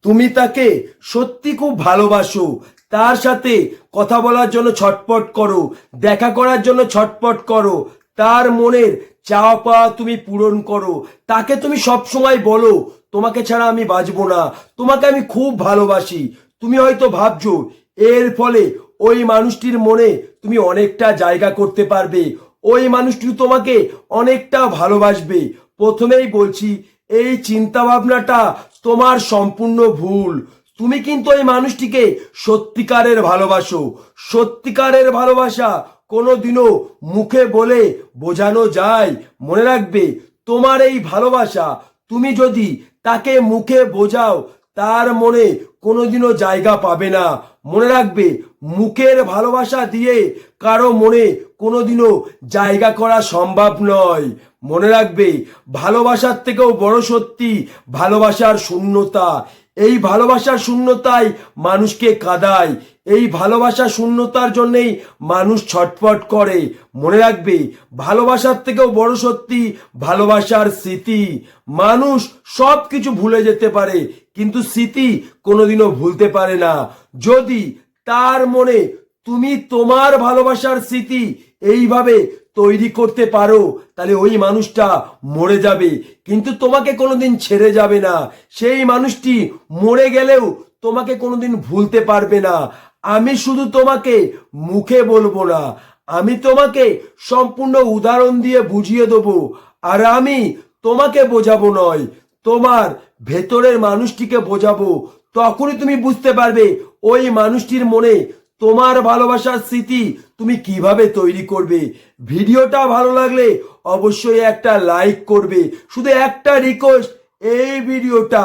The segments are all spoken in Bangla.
তুমি তাকে সত্যি খুব ভালোবাসো, তার সাথে কথা বলার জন্য ছটপট করো, দেখা করার জন্য ছটপট করো, তার মনের চাওয়া পাওয়া তুমি পূরণ করো, তাকে তুমি সব সময় বলো তোমাকে ছাড়া আমি বাঁচবো না, তোমাকে আমি খুব ভালোবাসি। তুমি হয়তো ভাবছো এর ফলে ওই মানুষটির মনে তুমি অনেকটা জায়গা করতে পারবে, ওই মানুষটি তোমাকে অনেকটা ভালোবাসবে। প্রথমেই বলছি, এই চিন্তা ভাবনাটা তোমার সম্পূর্ণ ভুল। তুমি কিন্তু ওই মানুষটিকে সত্যিকারের ভালোবাসো। সত্যিকারের ভালোবাসা কোনোদিনও মুখে বলে বোঝানো যায়? মনে রাখবে, তোমার এই ভালোবাসা তুমি যদি তাকে মুখে বোঝাও, তার মনে কোনোদিনও জায়গা পাবে না। মনে রাখবে, মুখের ভালোবাসা দিয়ে কারো মনে কোনোদিনও জায়গা করা সম্ভব নয়। মনে রাখবে, ভালোবাসার থেকেও বড় সত্যি ভালোবাসার শূন্যতা। এই ভালোবাসার শূন্যতাই মানুষকে কাঁদায়, এই ভালোবাসার শূন্যতার জন্যেই মানুষ ছটফট করে। মনে রাখবে, ভালোবাসার থেকেও বড় সত্যি ভালোবাসার স্মৃতি। মানুষ সব কিছু ভুলে যেতে পারে, কিন্তু স্মৃতি কোনোদিনও ভুলতে পারে না। যদি তার মনে তুমি তোমার ভালোবাসার স্মৃতি এইভাবে তৈরি করতে পারো, তাহলে ওই মানুষটা মরে যাবে, কিন্তু তোমাকে কোনোদিন ছেড়ে যাবে না। সেই মানুষটি মরে গেলেও তোমাকে কোনোদিন ভুলতে পারবে না। আমি শুধু তোমাকে মুখে বলবো না, আমি তোমাকে সম্পূর্ণ উদাহরণ দিয়ে বুঝিয়ে দেবো। আর আমি তোমাকে বোঝাবো নয়, তোমার ভেতরের মানুষটিকে বোঝাবো। তখনই তুমি বুঝতে পারবে ওই মানুষটির মনে তোমার ভালোবাসার স্মৃতি তুমি কিভাবে তৈরি করবে। ভিডিওটা ভালো লাগলে অবশ্যই একটা লাইক করবে। শুধু একটা রিকোয়েস্ট, এই ভিডিওটা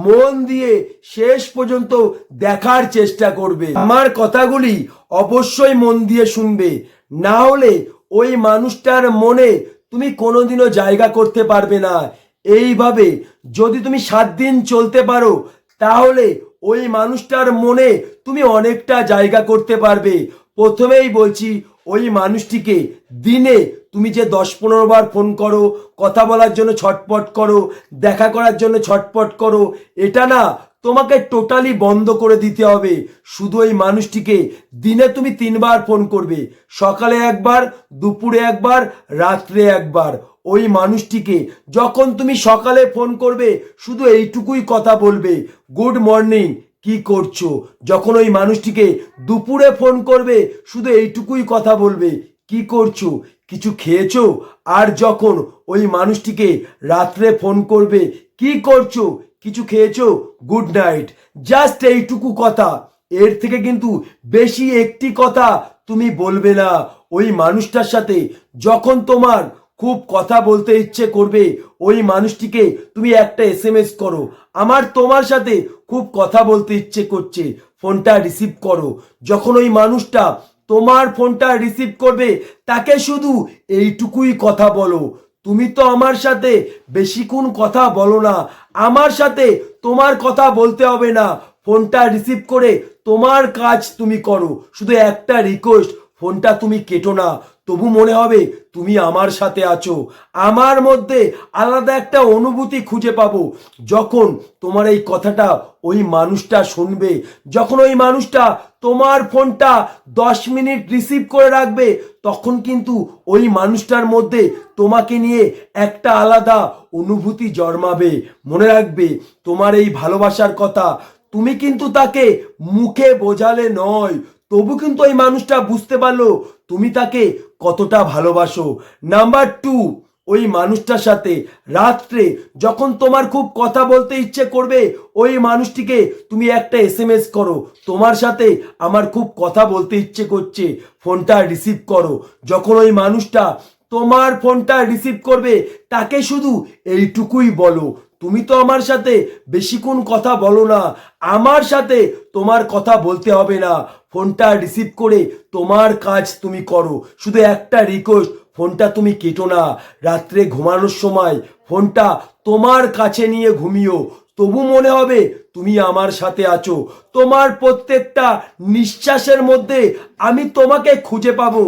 মন দিয়ে শেষ পর্যন্ত দেখার চেষ্টা করবে। আমার কথাগুলি অবশ্যই মন দিয়ে শুনবে, না হলে ওই মানুষটার মনে তুমি কোনোদিনও জায়গা করতে পারবে না। এইভাবে যদি তুমি 7 দিন চলতে পারো, তাহলে ওই মানুষটার মনে তুমি অনেকটা জায়গা করতে পারবে। প্রথমেই বলছি, ওই মানুষটিকে দিনে তুমি যে 10-15 বার ফোন করো, কথা বলার জন্য ছটপট করো, দেখা করার জন্য ছটপট করো, এটা না, তোমাকে টোটালি বন্ধ করে দিতে হবে। শুধু ওই মানুষটিকে দিনে তুমি 3 বার ফোন করবে, সকালে একবার, দুপুরে একবার, রাত্রে একবার। ওই মানুষটিকে যখন তুমি সকালে ফোন করবে, শুধু এইটুকুই কথা বলবে, গুড মর্নিং, কি করছো। যখন ওই মানুষটিকে দুপুরে ফোন করবে, শুধু এইটুকুই কথা বলবে, কি করছো, কিছু খেয়েছো। আর যখন ওই মানুষটিকে রাত্রে ফোন করবে, কি করছো, কিছু খেয়েছো, গুড নাইট। জাস্ট এইটুকু কথা, এর থেকে কিন্তু বেশি একটি কথা তুমি বলবে না। ওই মানুষটার সাথে যখন তোমার খুব কথা বলতে ইচ্ছে করবে, ওই মানুষটিকে তুমি একটা SMS করো, আমার তোমার সাথে খুব কথা বলতে ইচ্ছে করছে, ফোনটা রিসিভ করো। যখন ওই মানুষটা তোমার ফোনটা রিসিভ করবে, তাকে শুধু এইটুকুই কথা বলো, তুমি তো আমার সাথে বেশিক্ষণ কথা বলো না, আমার সাথে তোমার কথা বলতে হবে না, ফোনটা রিসিভ করে তোমার কাজ তুমি করো। শুধু একটা রিকোয়েস্ট, ফোনটা তুমি কেটো না, তবু মনে হবে তুমি আমার সাথে আছো। আমার মধ্যে আলাদা একটা অনুভূতি খুঁজে পাবো যখন তোমার এই কথাটা ওই মানুষটা শুনবে। যখন ওই মানুষটা তোমার ফোনটা 10 মিনিট রিসিভ করে রাখবে, তখন কিন্তু ওই মানুষটার মধ্যে তোমাকে নিয়ে একটা আলাদা অনুভূতি জন্মাবে। মনে রাখবে, তোমার এই ভালোবাসার কথা তুমি কিন্তু তাকে মুখে বোঝালে নয়, তবু কিন্তু ওই মানুষটা বুঝতে পারলো তুমি তাকে কতটা ভালোবাসো। নাম্বার 2, ওই মানুষটার সাথে রাত্রে যখন তোমার খুব কথা বলতে ইচ্ছে করবে, ওই মানুষটিকে তুমি একটা SMS করো, তোমার সাথে আমার খুব কথা বলতে ইচ্ছে করছে, ফোনটা রিসিভ করো। যখন ওই মানুষটা তোমার ফোনটা রিসিভ করবে, তাকে শুধু এইটুকুই বলো, তুমি তো আমার সাথে বেশিক্ষণ কথা বলো না, আমার সাথে তোমার কথা বলতে হবে না, ফোনটা রিসিভ করে তোমার কাজ তুমি করো। শুধু একটা রিকোয়েস্ট, ফোনটা তুমি কেটো না। রাত্রে ঘুমানোর সময় ফোনটা তোমার কাছে নিয়ে ঘুমিও, তবু মনে হবে তুমি আমার সাথে আছো। তোমার প্রত্যেকটা নিঃশ্বাসের মধ্যে আমি তোমাকে খুঁজে পাবো।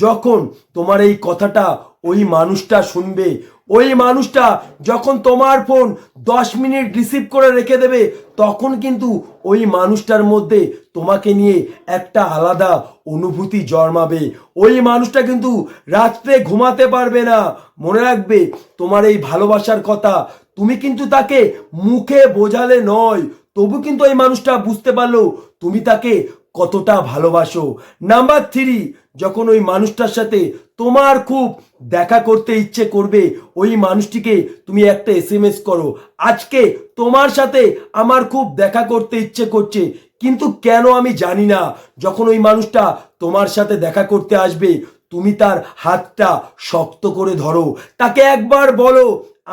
যখন তোমার এই কথাটা ওই মানুষটা শুনবে, ওই মানুষটা যখন তোমার ফোন 10 মিনিট রিসিভ করে রেখে দেবে, তখন কিন্তু ওই মানুষটার মধ্যে তোমাকে নিয়ে একটা আলাদা অনুভূতি জন্মাবে। ওই মানুষটা কিন্তু রাত্রে ঘুমাতে পারবে না। মনে রাখবে, তোমার এই ভালোবাসার কথা তুমি কিন্তু তাকে মুখে বোঝালে নয়, তবু কিন্তু ওই মানুষটা বুঝতে পারলো তুমি তাকে কতটা ভালোবাসো। নাম্বার 3, যখন ওই মানুষটার সাথে তোমার খুব দেখা করতে ইচ্ছে করবে, ওই মানুষটিকে তুমি একটা SMS করো, আজকে তোমার সাথে আমার খুব দেখা করতে ইচ্ছে করছে, কিন্তু কেন আমি জানি না। যখন ওই মানুষটা তোমার সাথে দেখা করতে আসবে, তুমি তার হাতটা শক্ত করে ধরো, তাকে একবার বলো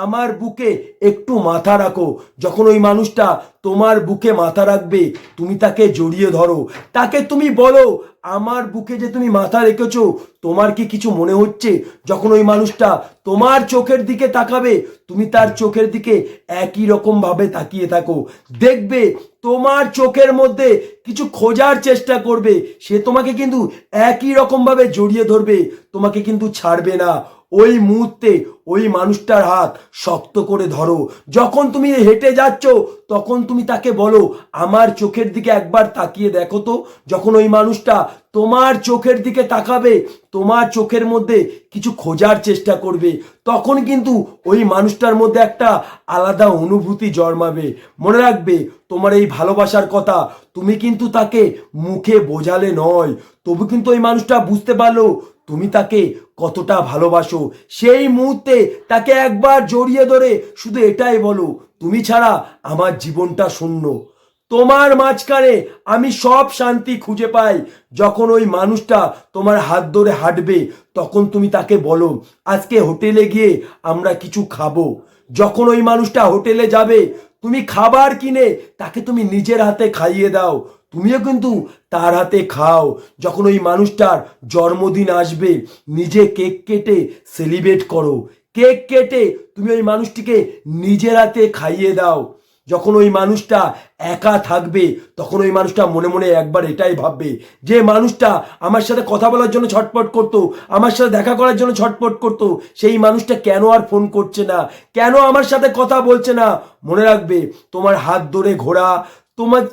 আমার বুকে একটু মাথা রাখো। যখন ওই মানুষটা তোমার বুকে মাথা রাখবে, তুমি তাকে জড়িয়ে ধরো, তাকে তুমি বলো আমার বুকে যে তুমি মাথা রেখেছো, তোমার কি কিছু মনে হচ্ছে? যখন ওই মানুষটা তোমার চোখের দিকে তাকাবে, তুমি তার চোখের দিকে একই রকম ভাবে তাকিয়ে থাকো, দেখবে তোমার চোখের মধ্যে কিছু খোঁজার চেষ্টা করবে, সে তোমাকে কিন্তু একই রকম ভাবে জড়িয়ে ধরবে, তোমাকে কিন্তু ছাড়বে না। ওই মুহূর্তে ওই মানুষটার হাত শক্ত করে ধরো। যখন তুমি হেঁটে যাচ্ছ, তখন তুমি তাকে বলো আমার চোখের দিকে একবার তাকিয়ে দেখো তো। যখন ওই মানুষটা তোমার চোখের দিকে তাকাবে, তোমার চোখের মধ্যে কিছু খোঁজার চেষ্টা করবে, তখন কিন্তু ওই মানুষটার মধ্যে একটা আলাদা অনুভূতি জন্মাবে। মনে রাখবে, তোমার এই ভালোবাসার কথা তুমি কিন্তু তাকে মুখে বোঝালে নয়, তবু কিন্তু ওই মানুষটা বুঝতে পারলো তুমি তাকে কতটা ভালোবাসো। সেই মুহূর্তে তাকে একবার জড়িয়ে ধরে শুধু এটাই বলো তুমি ছাড়া আমার জীবনটা শূন্য, তোমার মাঝখানে আমি সব শান্তি খুঁজে পাই। যখন ওই মানুষটা তোমার হাত ধরে হাঁটবে, তখন তুমি তাকে বলো আজকে হোটেলে গিয়ে আমরা কিছু খাবো। যখন ওই মানুষটা হোটেলে যাবে, তুমি খাবার কিনে তাকে তুমি নিজের হাতে খাইয়ে দাও, তুমিও কিন্তু তার হাতে খাও। যখন ওই মানুষটার জন্মদিন আসবে, নিজে কেক কেটে সেলিব্রেট করো, কেক কেটে তুমি ওই মানুষটিকে নিজের হাতে খাইয়ে দাও। যখন ওই মানুষটা একা থাকবে, তখন ওই মানুষটা মনে মনে একবার এটাই ভাববে যে মানুষটা আমার সাথে কথা বলার জন্য ছটপট করতো, আমার সাথে দেখা করার জন্য ছটপট করতো, সেই মানুষটা কেন আর ফোন করছে না, কেন আমার সাথে কথা বলছে না। মনে রাখবে, তোমার হাত ধরে ঘোরা,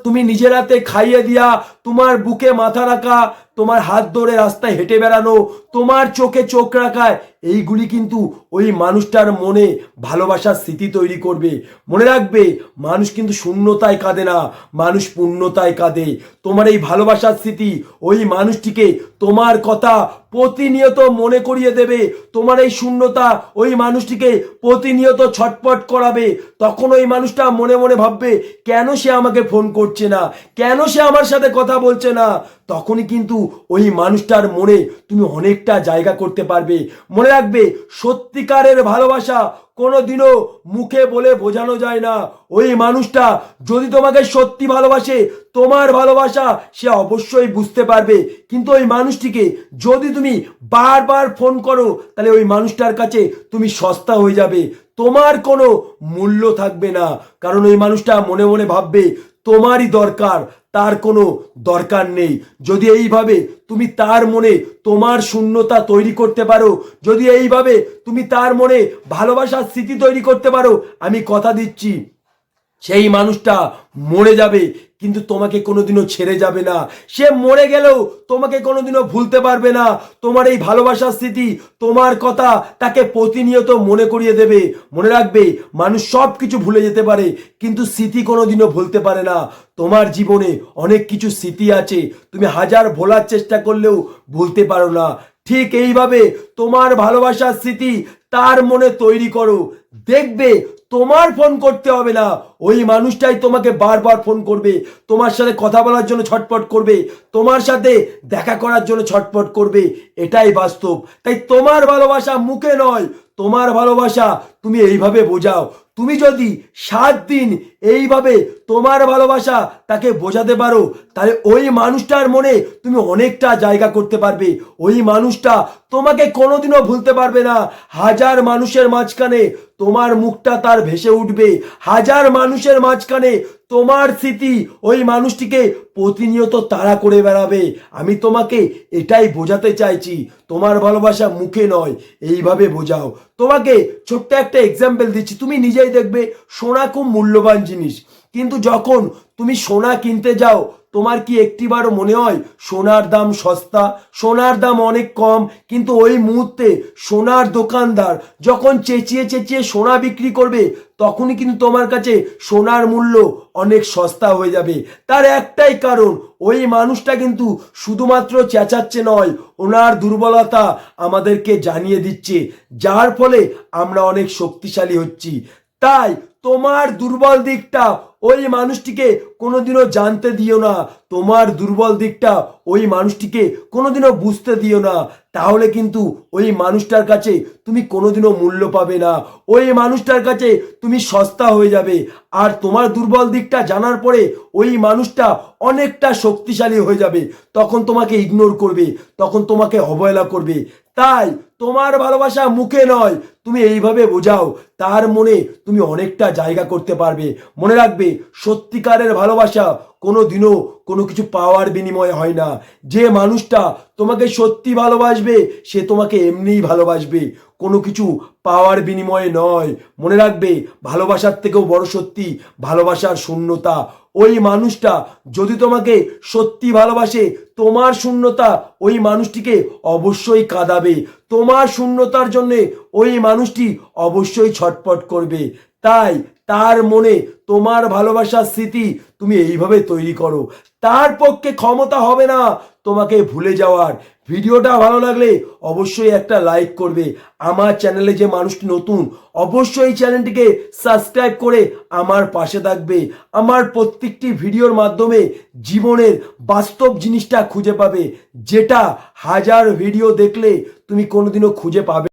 তুমি নিজের হাতে খাইয়ে দিয়া, তোমার বুকে মাথা রাখা, তোমার হাত ধরে রাস্তায় হেঁটে বেড়ানো, তোমার চোখে চোখ রাখায়, এইগুলি কিন্তু ওই মানুষটার মনে ভালোবাসার স্মৃতি তৈরি করবে। মনে রাখবে, মানুষ কিন্তু শূন্যতায় কাঁদে না, মানুষ পূর্ণতায় কাঁদে। তোমার এই ভালোবাসার স্মৃতি ওই মানুষটিকে তোমার কথা প্রতিনিয়ত মনে করিয়ে দেবে, তোমার এই শূন্যতা ওই মানুষটিকে প্রতিনিয়ত ছটপট করাবে। তখন ওই মানুষটা মনে মনে ভাববে কেন সে আমাকে ফোন করছে না, কেন সে আমার সাথে কথা বলছে না। তখনই কিন্তু ওই মানুষটার মনে তুমি অনেকটা জায়গা করতে পারবে। মনে রাখবে, সত্যিকারের ভালোবাসা কোনোদিনও মুখে বলে বোঝানো যায় না। ওই মানুষটা যদি তোমাকে সত্যি ভালোবাসে, তোমার ভালোবাসা সে অবশ্যই বুঝতে পারবে, কিন্তু ওই মানুষটিকে যদি তুমি বারবার ফোন করো, তাহলে ওই মানুষটার কাছে তুমি সস্তা হয়ে যাবে, তোমার কোনো মূল্য থাকবে না। কারণ ওই মানুষটা মনে মনে ভাববে তোমারই দরকার, তার কোনো দরকার নেই। যদি এইভাবে তুমি তার মনে তোমার শূন্যতা তৈরি করতে পারো, যদি এইভাবে তুমি তার মনে ভালোবাসার স্মৃতি তৈরি করতে পারো, আমি কথা দিচ্ছি সেই মানুষটা মরে যাবে, কিন্তু তোমাকে কোনোদিনও ছেড়ে যাবে না। সে মরে গেলেও তোমাকে কোনোদিনও ভুলতে পারবে না। তোমার এই ভালোবাসার স্মৃতি, তোমার কথা তাকে প্রতিনিয়ত মনে করিয়ে দেবে। মনে রাখবে, মানুষ সব কিছু ভুলে যেতে পারে, কিন্তু স্মৃতি কোনোদিনও ভুলতে পারে না। তোমার জীবনে অনেক কিছু স্মৃতি আছে, তুমি হাজার ভোলার চেষ্টা করলেও ভুলতে পারো না। ঠিক এইভাবে তোমার ভালোবাসার স্মৃতি তার মনে তৈরি করো, দেখবে তোমার ফোন করতে হবে না, ওই মানুষটাই তোমাকে বারবার ফোন করবে, তোমার সাথে কথা বলার জন্য ছটপট করবে, তোমার সাথে দেখা করার জন্য ছটপট করবে। এটাই বাস্তব। তাই তোমার ভালোবাসা মুখে নয়, তোমার ভালোবাসা তুমি এইভাবে বোঝাও। তুমি যদি 7 দিন এইভাবে তোমার ভালোবাসা তাকে বোঝাতে পারো, তাহলে ওই মানুষটার মনে তুমি অনেকটা জায়গা করতে পারবে। ওই মানুষটা তোমাকে কোনোদিনও ভুলতে পারবে না। হাজার মানুষের মাঝখানে তোমার মুখটা তার ভেসে উঠবে, হাজার মানুষের মাঝখানে তোমার স্মৃতি ওই মানুষটিকে প্রতিনিয়ত তাড়া করে বেড়াবে। আমি তোমাকে এটাই বোঝাতে চাইছি, তোমার ভালোবাসা মুখে নয়, এইভাবে বোঝাও। তোমাকে ছোট্ট একটা এক্সাম্পল দিচ্ছি, তুমি নিজেই দেখবে সোনা খুব মূল্যবান জিনিস, কিন্তু যখন তুমি সোনা কিনতে যাও তোমার কি একটিবারও মনে হয় সোনার দাম সস্তা, সোনার দাম অনেক কম? কিন্তু ওই মুহূর্তে সোনার দোকানদার যখন চেঁচিয়ে চেঁচিয়ে সোনা বিক্রি করবে তখনই কিন্তু তোমার কাছে সোনার মূল্য অনেক সস্তা হয়ে যাবে। তার একটাই কারণ, ওই মানুষটা কিন্তু শুধুমাত্র চেঁচাচ্ছে নয়, ওনার দুর্বলতা আমাদেরকে জানিয়ে দিচ্ছে, যার ফলে আমরা অনেক শক্তিশালী হচ্ছি। তাই তোমার দুর্বল দিকটা ওই মানুষটিকে কোনোদিনও জানতে দিও না, তোমার দুর্বল দিকটা ওই মানুষটিকে কোনোদিনও বুঝতে দিও না, তাহলে কিন্তু ওই মানুষটার কাছে তুমি কোনোদিনও মূল্য পাবে না, ওই মানুষটার কাছে তুমি সস্তা হয়ে যাবে। আর তোমার দুর্বল দিকটা জানার পরে ওই মানুষটা অনেকটা শক্তিশালী হয়ে যাবে, তখন তোমাকে ইগনোর করবে, তখন তোমাকে অবহেলা করবে। তাই তোমার ভালোবাসা মুখে নয়, তুমি এইভাবে বোঝাও, তার মনে তুমি অনেকটা জায়গা করতে পারবে। মনে রাখবে, সত্যিকারের ভালোবাসা কোনো দিনও কোনো কিছু পাওয়ার বিনিময়ে হয় না। যে মানুষটা তোমাকে সত্যি ভালোবাসবে সে তোমাকে এমনিই ভালোবাসবে, কোনো কিছু পাওয়ার বিনিময়ে নয়। মনে রাখবে, ভালোবাসার থেকেও বড় সত্যি ভালোবাসার শূন্যতা। ওই মানুষটা যদি তোমাকে সত্যি ভালোবাসে, তোমার শূন্যতা ওই মানুষটিকে অবশ্যই কাঁদাবে, তোমার শূন্যতার জন্যে ওই মানুষটি অবশ্যই ছটফট করবে। তাই তার মনে তোমার ভালোবাসার স্মৃতি তুমি এইভাবে তৈরি করো, তার পক্ষে ক্ষমতা হবে না তোমাকে ভুলে যাওয়ার। ভিডিওটা ভালো লাগলে অবশ্যই একটা লাইক করবে। আমার চ্যানেলে যে মানুষটি নতুন, অবশ্যই চ্যানেলটিকে সাবস্ক্রাইব করে আমার পাশে থাকবে। আমার প্রত্যেকটি ভিডিওর মাধ্যমে জীবনের বাস্তব জিনিসটা খুঁজে পাবে, যেটা হাজার ভিডিও দেখলে তুমি কোনোদিনও খুঁজে পাবে।